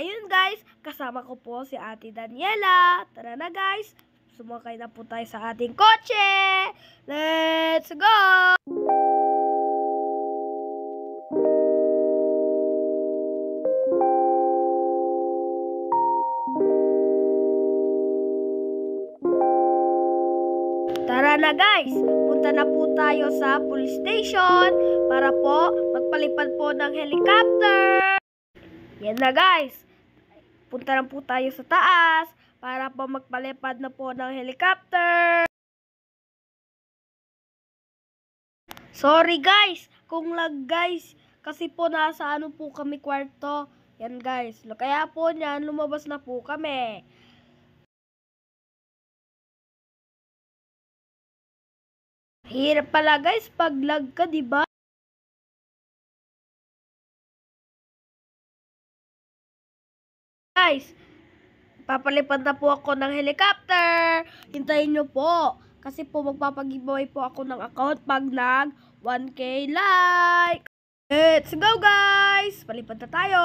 Ngayon guys, kasama ko po si Ate Daniela. Tara na guys, sumakay na po tayo sa ating kotse. Let's go! Tara na guys, punta na po tayo sa police station para po magpalipad po ng helicopter. Yan na guys, punta na po tayo sa taas para po magpalipad na po ng helicopter. Sorry guys, kung lag guys, kasi po nasa ano po kami kwarto. Yan guys, kaya po niyan lumabas na po kami. Hirap pala guys pag lag ka, di ba? Guys, papalipad na po ako ng helicopter. Hintayin nyo po. Kasi po magpapag-giveaway po ako ng account pag nag 1K like. Let's go guys! Palipad na tayo.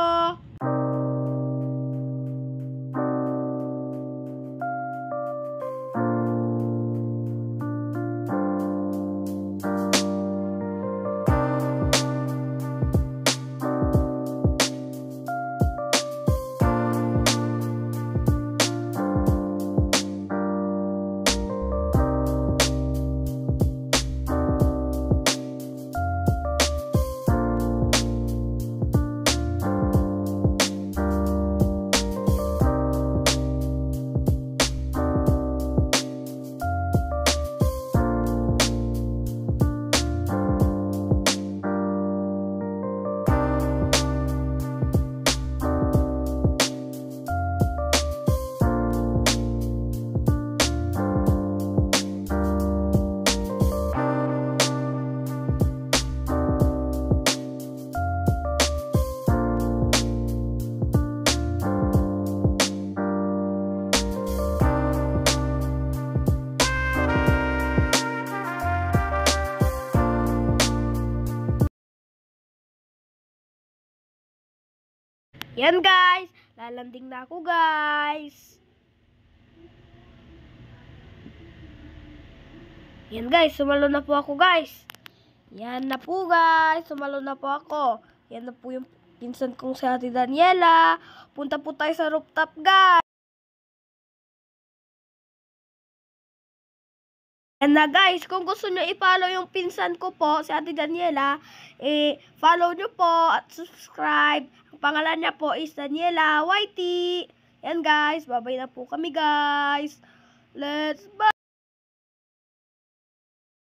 Yan guys, lalanding na ako guys. Yan guys, sumalo na po ako guys. Yan na po guys, sumalo na po ako. Yan na po yung pinsan kong si Ate Daniela. Punta po tayo sa rooftop guys. Yan na guys, kung gusto nyo i-follow yung pinsan ko po, si Ate Daniela, follow nyo po at subscribe. Ang pangalan niya po is Daniela YT. Yan guys, babay na po kami guys. Let's bye!